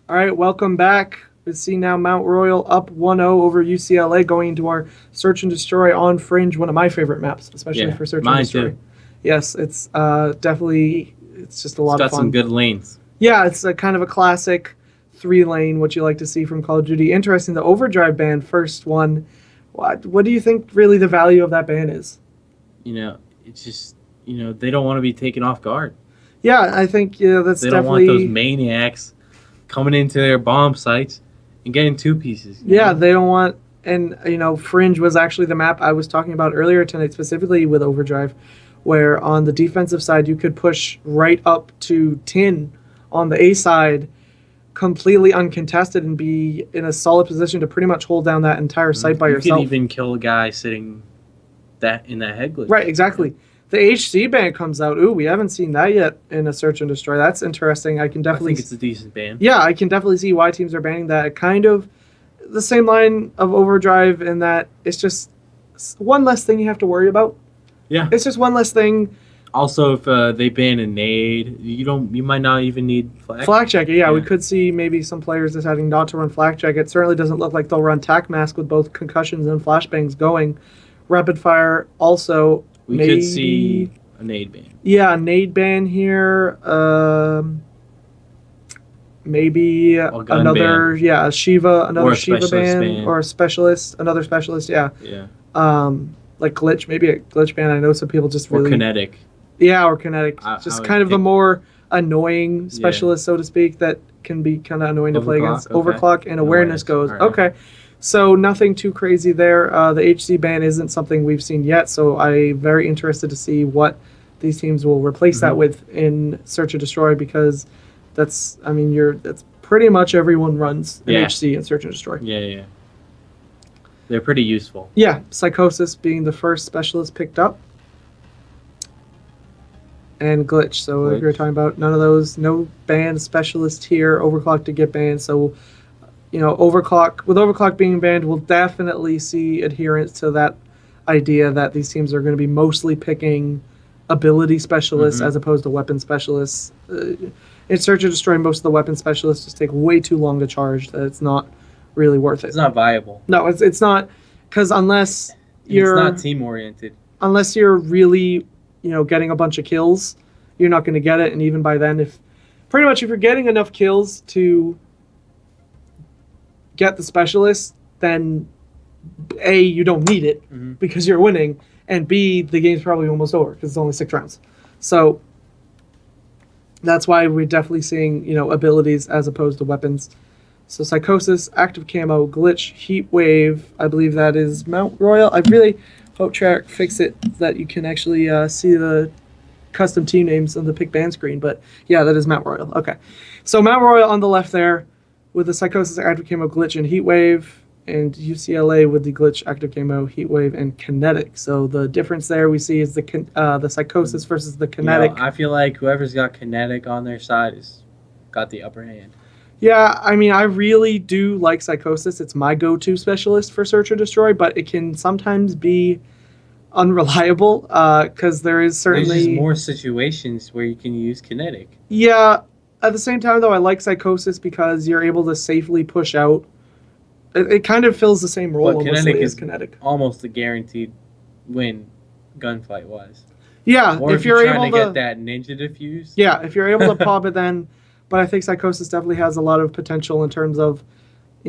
All right, welcome back. We see now Mount Royal up 1-0 over UCLA going into our Search and Destroy on Fringe, one of my favorite maps, especially for Search and mine Destroy. too. Yes, it's definitely, it's just a lot It's of got fun. some good lanes. Yeah, it's a kind of a classic 3-lane, what you like to see from Call of Duty. Interesting, the Overdrive ban, first one. What do you think really the value of that ban is? It's just, they don't want to be taken off guard. Yeah, I think that's They don't definitely... want those maniacs coming into their bomb sites and getting two pieces. Yeah, they don't want... And, Fringe was actually the map I was talking about earlier tonight, specifically with Overdrive, where on the defensive side, you could push right up to tin on the A side, completely uncontested, and be in a solid position to pretty much hold down that entire site by yourself. You could even kill a guy sitting in that head glitch. Right, exactly. The HC ban comes out. Ooh, we haven't seen that yet in a Search and Destroy. That's interesting. I think it's a decent ban. Yeah, I can definitely see why teams are banning that. Kind of the same line of Overdrive in that it's just one less thing you have to worry about. Yeah. It's just one less thing. Also, if they ban a nade, you might not even need flag. Flak jacket, yeah, we could see maybe some players deciding not to run flak jacket. It certainly doesn't look like they'll run tac mask with both concussions and flashbangs going. Rapid fire also. We could see a nade ban. Yeah, nade ban here. Maybe another ban. A Shiva, another or a Shiva ban, or a specialist, another specialist. Yeah. Yeah. Like glitch, maybe a glitch ban. I know some people just really... Or kinetic. Yeah, or kinetic. Just kind of the more annoying specialist, so to speak, that can be kind of annoying to play against. Overclock and awareness goes. Right. Okay. So nothing too crazy there. The HC ban isn't something we've seen yet, so I'm very interested to see what these teams will replace that with in Search and Destroy, because that's pretty much everyone runs an HC in Search and Destroy. Yeah. They're pretty useful. Yeah, Psychosis being the first specialist picked up. And Glitch. So if you're talking about none of those, no banned specialist here. Overclock to get banned. So, Overclock being banned, we'll definitely see adherence to that idea that these teams are going to be mostly picking ability specialists as opposed to weapon specialists. In Search and Destroy, most of the weapon specialists just take way too long to charge. That it's not really worth it. It's not viable. No, it's not, because unless you're... It's not team-oriented. Unless you're really, getting a bunch of kills, you're not going to get it. And even by then, if you're getting enough kills to get the specialist, then A, you don't need it because you're winning, and B, the game's probably almost over because it's only 6 rounds. So that's why we're definitely seeing, abilities as opposed to weapons. So Psychosis, Active Camo, Glitch, Heat Wave, I believe that is Mount Royal. I really hope Track fix it that you can actually see the custom team names on the pick ban screen. But yeah, that is Mount Royal. Okay. So Mount Royal on the left there with the Psychosis, Active Camo, Glitch, and Heat Wave. And UCLA with the Glitch, Active Camo, Heat Wave, and Kinetic. So the difference there we see is the Psychosis versus the Kinetic. I feel like whoever's got Kinetic on their side has got the upper hand. Yeah, I really do like Psychosis. It's my go-to specialist for Search or Destroy, but it can sometimes be unreliable because there is certainly... There's just more situations where you can use Kinetic. Yeah, at the same time, though, I like Psychosis because you're able to safely push out. It kind of fills the same role as Kinetic. Almost a guaranteed win, gunfight-wise. Yeah, or if you're trying to get that ninja diffuse. Yeah, if you're able to pop it then... But I think Psychosis definitely has a lot of potential in terms of,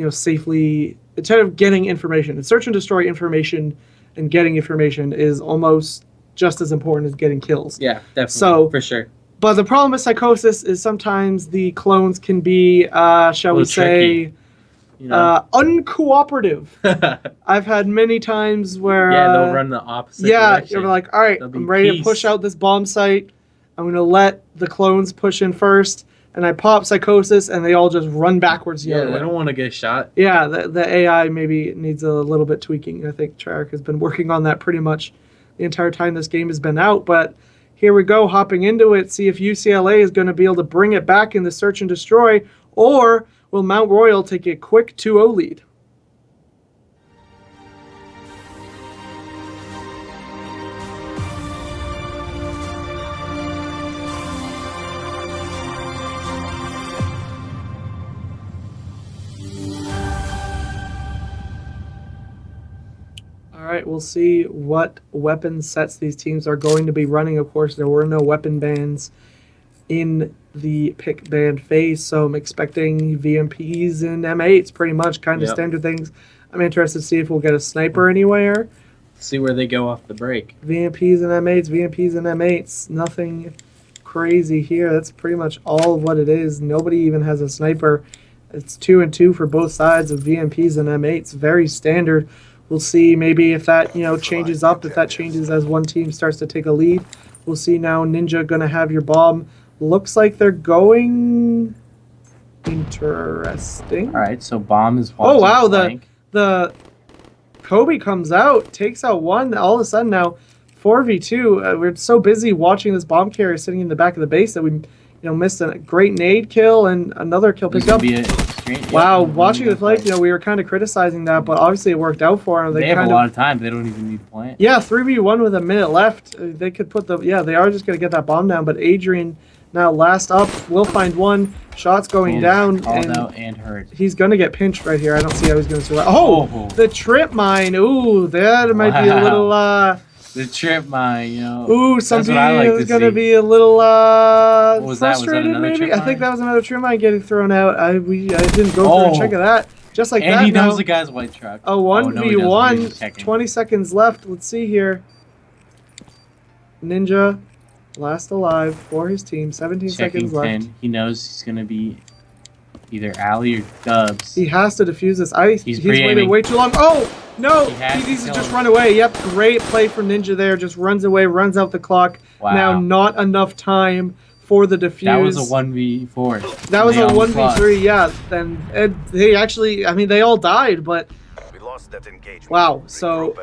safely, instead of getting information. And Search and Destroy information and getting information is almost just as important as getting kills. Yeah, definitely. So, for sure. But the problem with Psychosis is sometimes the clones can be, shall we say, uncooperative. I've had many times where... they'll run the opposite direction. You're like, all right, I'm ready to push out this bomb site. I'm going to let the clones push in first. And I pop Psychosis, and they all just run backwards the other way. They don't want to get shot. Yeah, the AI maybe needs a little bit tweaking. I think Treyarch has been working on that pretty much the entire time this game has been out. But here we go, hopping into it, see if UCLA is going to be able to bring it back in the Search and Destroy, or will Mount Royal take a quick 2-0 lead? right, we'll see what weapon sets these teams are going to be running. Of course, there were no weapon bans in the pick ban phase, so I'm expecting VMPs and M8s, pretty much kind of standard things. I'm interested to see if we'll get a sniper anywhere. See where they go off the break. VMPs and M8s, VMPs and M8s. Nothing crazy here. That's pretty much all of what it is. Nobody even has a sniper. It's 2 and 2 for both sides of VMPs and M8s. Very standard. We'll see maybe if that changes up, if that changes as one team starts to take a lead. We'll see now. Ninja gonna have your bomb. Looks like they're going interesting. All right, so bomb is watching flank. The Kobe comes out, takes out one. All of a sudden now, 4v2. We're so busy watching this bomb carrier sitting in the back of the base that we, missed a great nade kill and another kill picked up. Wow, watching the flank, we were kind of criticizing that, but obviously it worked out for them. They have a lot of time. They don't even need to plant. Yeah, 3v1 with a minute left. They could put they are just going to get that bomb down, but Adrian now last up, will find one. Shots going down. Called out and hurt. He's going to get pinched right here. I don't see how he's going to survive. Oh, the trip mine. Ooh, that might be a little... the trip mine, Ooh, something is going to be a little frustrated, maybe. I think that was another trip mine getting thrown out. I didn't go for a check of that. Just like that. And he knows the guy's white truck. A 1v1. 20 seconds left. Let's see here. Ninja, last alive for his team. 17 seconds left. 10. He knows he's going to be either Alley or Dubs. He has to defuse this. He's waited way too long. Oh, no. He needs to just run away. Yep, great play from Ninja there. Just runs away, runs out the clock. Wow. Now not enough time for the defuse. That was a 1v4. That was a 1v3, yeah. And they actually, they all died, but... Wow, so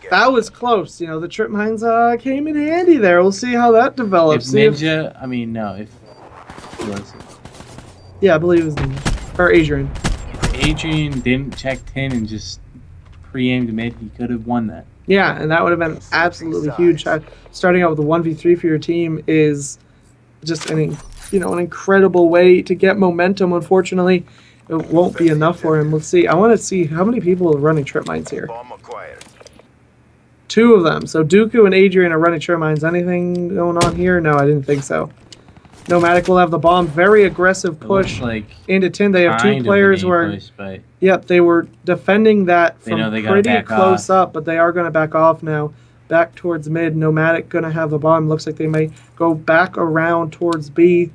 that was close. The trip mines came in handy there. We'll see how that develops. If Ninja, who was it? Yeah, I believe it was Ninja. Or Adrian. If Adrian didn't check 10 and just pre-aimed mid, he could have won that. Yeah, and that would have been absolutely huge. Starting out with a 1v3 for your team is just an incredible way to get momentum. Unfortunately, it won't be enough for him. Let's see. I want to see how many people are running trip mines here. 2 of them. So Dooku and Adrian are running trip mines. Anything going on here? No, I didn't think so. Nomadic will have the bomb. Very aggressive push into 10. They have 2 players where, yep, they were defending that from pretty close up, but they are going to back off now. Back towards mid. Nomadic going to have the bomb. Looks like they may go back around towards B.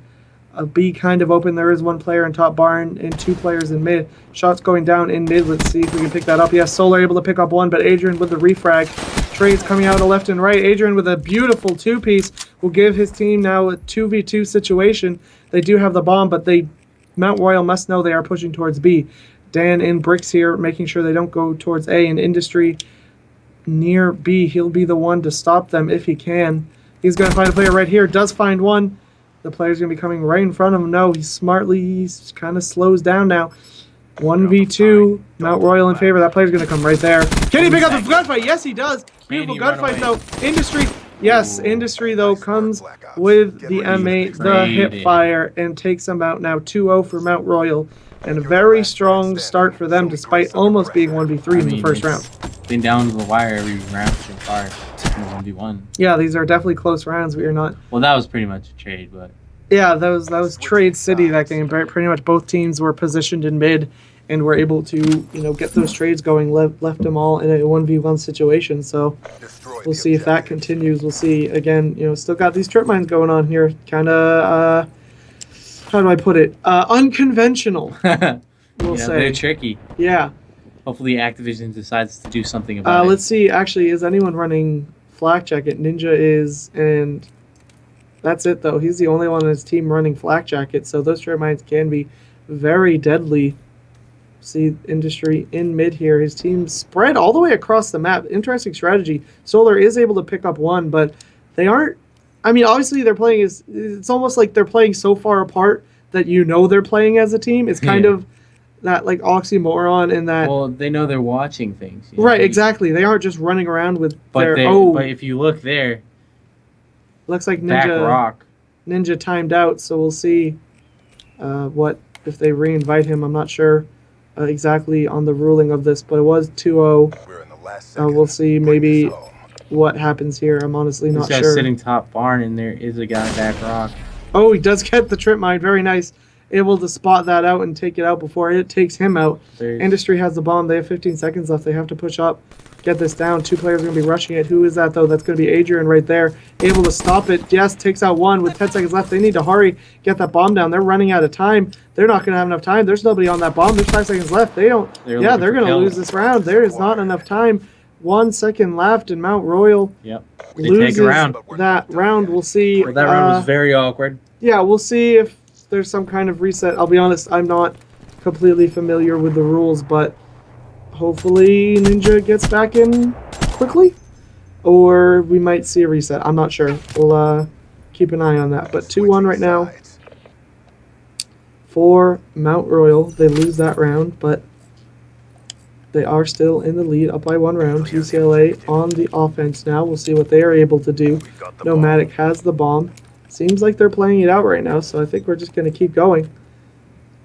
B kind of open. There is 1 player in top barn and 2 players in mid. Shots going down in mid. Let's see if we can pick that up. Yes, Solar able to pick up 1, but Adrian with the refrag. Trades coming out of left and right. Adrian with a beautiful 2-piece will give his team now a 2v2 situation. They do have the bomb, but Mount Royal must know they are pushing towards B. Dan in bricks here, making sure they don't go towards A. In Industry near B. He'll be the one to stop them if he can. He's going to find a player right here. Does find one. The player's going to be coming right in front of him. No, he's kind of slows down now. 1v2. Mount Royal in favor. That player's going to come right there. Can he pick up the gunfight? Yes, he does. Beautiful gunfight, though. Industry. Yes, Industry, though, comes with the M8, the hip fire, and takes them out now 2-0 for Mount Royal. And a very strong start for them, despite almost being 1v3 in the first round. Been down to the wire every round so far in the 1v1. Yeah, these are definitely close rounds. We are not... Well, that was pretty much a trade, but... Yeah, that was Trade City, that game. Pretty much both teams were positioned in mid and were able to, get those trades going, left them all in a 1v1 situation. So we'll see if that continues. We'll see. Again, still got these trip mines going on here. Kind of, how do I put it? Unconventional, we'll say. They're tricky. Yeah. Hopefully Activision decides to do something about it. Let's see. Actually, is anyone running Flak Jacket? Ninja is, and... That's it, though. He's the only one on his team running Flak Jacket, so those trip mines can be very deadly. See Industry in mid here. His team spread all the way across the map. Interesting strategy. Solar is able to pick up 1, but they aren't... obviously they're playing it's almost like they're playing so far apart that they're playing as a team. It's kind of that, oxymoron in that... Well, they know they're watching things. Right, exactly. They aren't just running around with But if you look there... Looks like Ninja timed out, so we'll see what if they re-invite him. I'm not sure exactly on the ruling of this, but it was 2-0 We'll see maybe what happens here. I'm honestly This not guy's sure. sitting top barn, and there is a guy back rock. Oh, he does get the trip mine. Very nice. Able to spot that out and take it out before it takes him out. Industry has the bomb. They have 15 seconds left. They have to push up, get this down. 2 players are going to be rushing it. Who is that, though? That's going to be Adrian right there. Able to stop it. Yes, takes out 1 with 10 seconds left. They need to hurry, get that bomb down. They're running out of time. They're not going to have enough time. There's nobody on that bomb. There's 5 seconds left. They're going to lose this round. There is not enough time. 1 second left, and Mount Royal loses that round. We'll see. Well, that round was very awkward. Yeah, we'll see if there's some kind of reset. I'll be honest, I'm not completely familiar with the rules, but hopefully Ninja gets back in quickly, or we might see a reset. I'm not sure. We'll keep an eye on that. But 2-1 right now for Mount Royal. They lose that round, but they are still in the lead, up by 1 round. UCLA on the offense now. We'll see what they are able to do. Nomadic has the bomb. Seems like they're playing it out right now, so I think we're just going to keep going.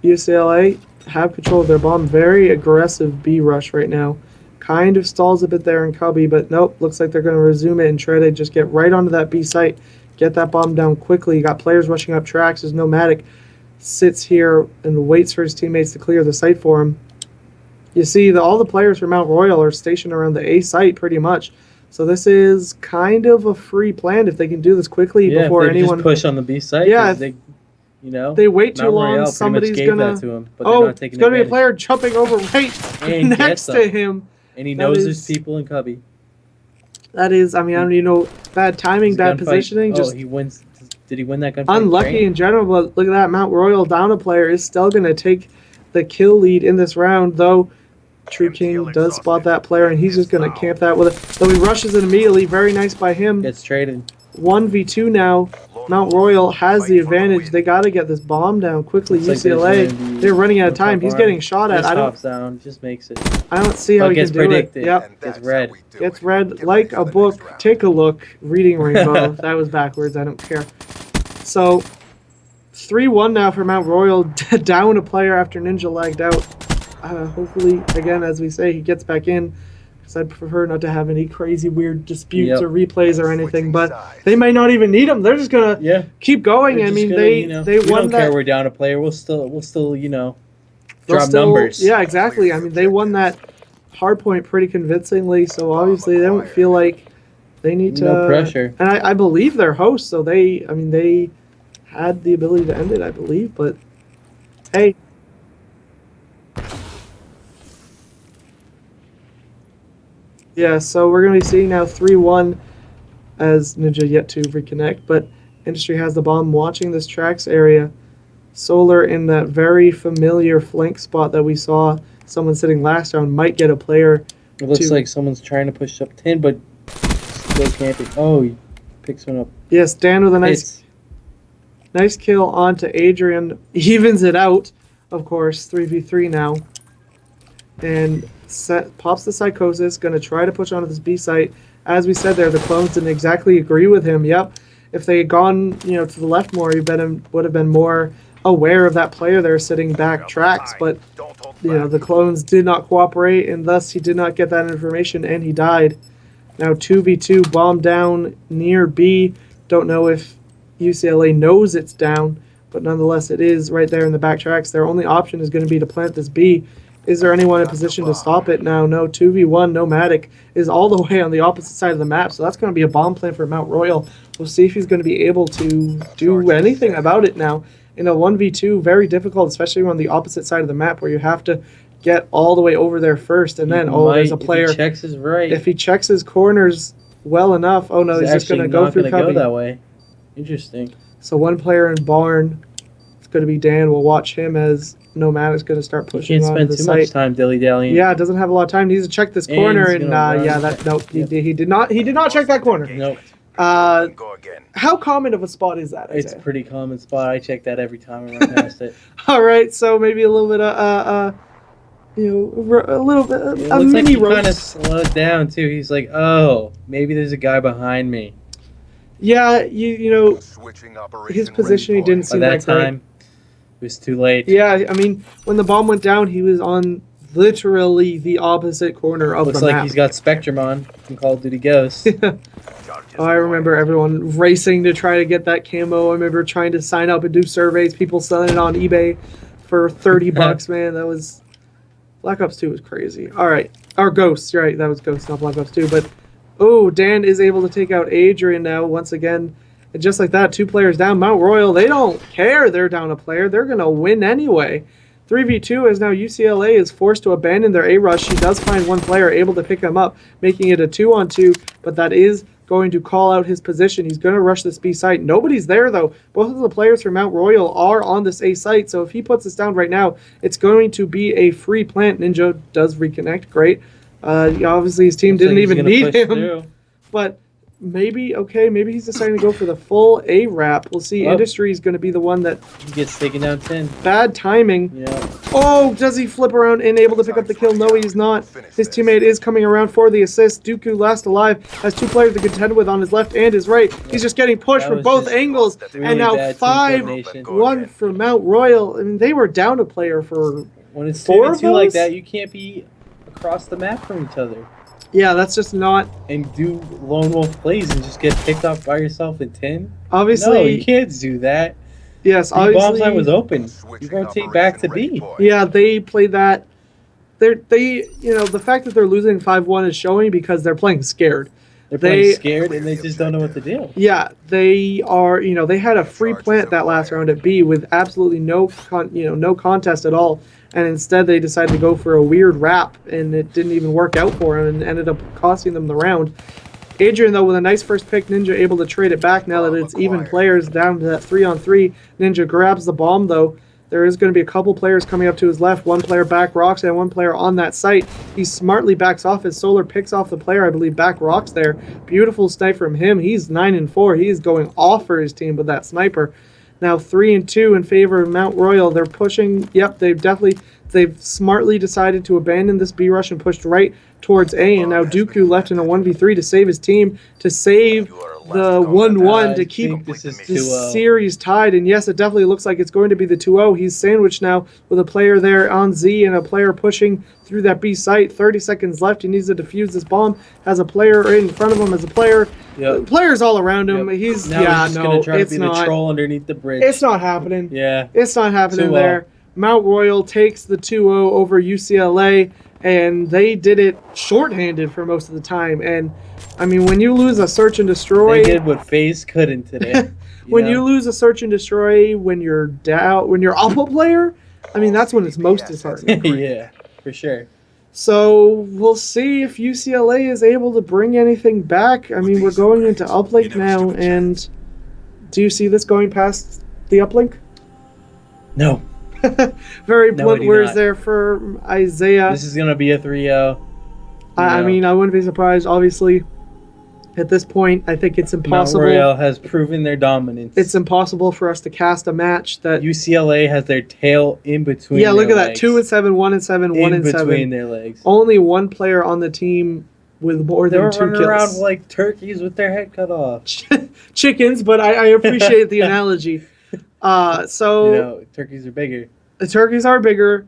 UCLA have control of their bomb. Very aggressive B rush right now. Kind of stalls a bit there in Cubby, but nope. Looks like they're going to resume it and try to just get right onto that B site. Get that bomb down quickly. You got players rushing up tracks as Nomadic sits here and waits for his teammates to clear the site for him. You see that all the players from Mount Royal are stationed around the A site pretty much. So this is kind of a free plan if they can do this quickly before anyone just push on the B site. Yeah, they, they wait too long. Somebody's gonna. It's gonna be a player jumping over right next to him, and he knows there's people in Cubby. That is, I mean, I don't even know. Bad timing, bad positioning. Just he wins. Did he win that gunfight? Unlucky in general, but look at that. Mount Royal down a player is still gonna take the kill lead in this round, though. True King does spot that player, and he's just going to camp that with it. Though he rushes it immediately. Very nice by him. Gets traded. 1v2 now. Mount Royal has the advantage. They got to get this bomb down quickly. UCLA, they're running out of time. He's getting shot at. Hops down, just makes it. I don't see how he can do it. Yep. Gets red. Gets red like a book. Take a look. Reading Rainbow. That was backwards. I don't care. So, 3-1 now for Mount Royal. Down a player after Ninja lagged out. Hopefully, again, as we say, he gets back in, because I'd prefer not to have any crazy weird disputes or replays or anything, but they might not even need him. They're just going to keep going. I mean, they won that. We don't care we're down a player. We'll still drop numbers. Yeah, exactly. I mean, they won that hard point pretty convincingly, so obviously they don't feel like they need to... No pressure. And I believe they're hosts, so they had the ability to end it, I believe, but hey... Yeah, so we're going to be seeing now 3-1 as Ninja yet to reconnect, but Industry has the bomb watching this tracks area. Solar in that very familiar flank spot that we saw someone sitting last round might get a player. It looks like someone's trying to push up 10, but still camping. Oh, he picks one up. Yes, Dan with a nice kill onto Adrian. Evens it out, of course, 3v3 now. And pops the Psychosis, going to try to push onto this B site. As we said there, the clones didn't exactly agree with him. Yep, if they had gone to the left more, he would have been more aware of that player there sitting back tracks. But the clones did not cooperate, and thus he did not get that information, and he died. Now 2v2, bomb down near B. Don't know if UCLA knows it's down, but nonetheless it is right there in the back tracks. Their only option is going to be to plant this B. Is there anyone in position to stop it now? No. 2v1 Nomadic is all the way on the opposite side of the map, so that's going to be a bomb plan for Mount Royal. We'll see if he's going to be able to do anything about it now. In a 1v2, very difficult, especially on the opposite side of the map where you have to get all the way over there first, and then, there's a player. If he checks his right. If he checks his corners well enough, oh no, he's just going to go through Cubby. Go that way. Interesting. So one player in barn. It's going to be Dan. We'll watch him as Nomadic's going to start pushing on the site. Can't spend too much time dilly-dallying. Yeah, doesn't have a lot of time. He needs to check this corner, and he did not check that corner. Nope. How common of a spot is that? It's a pretty common spot. I check that every time I run past it. All right, so maybe a little bit of a little bit a mini like he roast. kind of slowed down too. He's like, oh, maybe there's a guy behind me. Yeah, his positioning didn't seem By that that great. time, it was too late. Yeah, I mean, when the bomb went down, he was on literally the opposite corner of Looks the like map. he's got Spectrum on from Call of Duty Ghosts. Oh, I remember everyone racing to try to get that camo. I remember trying to sign up and do surveys. People selling it on eBay for $30, man. That was... Black Ops 2 was crazy. All right. Or Ghosts. You're right. That was Ghosts, not Black Ops 2. But, oh, Dan is able to take out Adrian now once again. And just like that, 2 players down. Mount Royal, they don't care they're down a player. They're going to win anyway. 3v2 as now UCLA is forced to abandon their A-rush. She does find 1 player able to pick them up, making it a 2-on-2. But that is going to call out his position. He's going to rush this B site. Nobody's there, though. Both of the players from Mount Royal are on this A site, so if he puts this down right now, it's going to be a free plant. Ninja does reconnect. Great. Obviously, his team didn't even need him. But maybe he's deciding to go for the full A wrap. We'll see. Industry is going to be the one that He gets taken down 10. bad timing. Yeah. Oh, does he flip around and able to pick up the kill? No, he's not. His teammate is coming around for the assist. Dooku, last alive, has 2 players to contend with on his left and his right. He's just getting pushed from both angles. Really and now bad team 5-1 for Mount Royal. I mean, they were down a player for When it's 4 of 2v2 like those? that, you can't be across the map from each other Yeah, that's just not... and do lone wolf plays and just get picked off by yourself in 10. Obviously... No, you can't do that. Yes, The obviously... bomb site was open. You rotate back to B. Yeah, they played that. The fact that they're losing 5-1 is showing because they're playing scared. They're playing scared and they just don't know what to do. Yeah, they are. They had a free plant that last round at B with absolutely no contest at all, and instead they decided to go for a weird wrap, and it didn't even work out for them, and ended up costing them the round. Adrian, though, with a nice first pick, Ninja able to trade it back now that it's even players down to that 3-on-3. Ninja grabs the bomb, though. There is going to be a couple players coming up to his left. 1 player back rocks and 1 player on that site. He smartly backs off as Solar picks off the player, I believe, back rocks there. Beautiful snipe from him. He's 9-4. He is going off for his team with that sniper. Now 3-2 in favor of Mount Royal. They're pushing. Yep, they've smartly decided to abandon this B rush and pushed right towards A. And now Dooku left in a 1v3 to save his team, to save the 1-1 to keep this series tied. And yes, it definitely looks like it's going to be the 2-0. He's sandwiched now with a player there on Z and a player pushing through that B site. 30 seconds left. He needs to defuse this bomb. Has a player in front of him. As a player. Yep. Players all around him. Yep. He's gonna try to be the troll underneath the bridge. It's not happening. Yeah. It's not happening there. Mount Royal takes the 2-0 over UCLA, and they did it shorthanded for most of the time. And I mean, when you lose a search and destroy, they did what FaZe couldn't today. You lose a search and destroy when you're down, when you're up a player, I mean that's when it's most disheartening. Yeah, for sure. So we'll see if UCLA is able to bring anything back. I mean, we're going into uplink now, and do you see this going past the uplink? No. Very blunt words there for Isaiah. This is going to be a 3-0. I mean, I wouldn't be surprised. Obviously, at this point, I think it's impossible. Mount Royal has proven their dominance. It's impossible for us to cast a match that... UCLA has their tail in between their legs. Look at that. 2-7, 1-7, 1-7. In between their legs. Only 1 player on the team with more than 2 kills. They're running around like turkeys with their head cut off. Chickens, but I appreciate the analogy. So turkeys are bigger. The turkeys are bigger,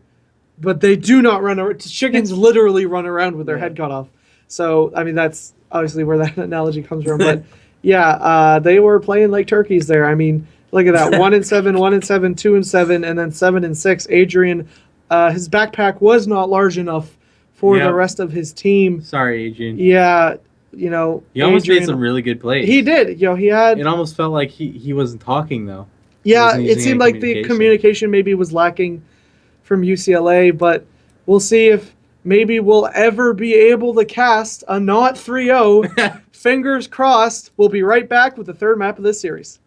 but they do not run around. Chickens literally run around with their head cut off. So, I mean, that's obviously where that analogy comes from. But, they were playing like turkeys there. I mean, look at that. 1-7, 1-7, 2-7, and then 7-6. Adrian, his backpack was not large enough for the rest of his team. Sorry, Adrian. Yeah, he almost made some really good plays. He did. He had... It almost felt like he wasn't talking, though. Yeah, it seemed like the communication maybe was lacking from UCLA, but we'll see if maybe we'll ever be able to cast a not 3-0. Fingers crossed. We'll be right back with the 3rd map of this series.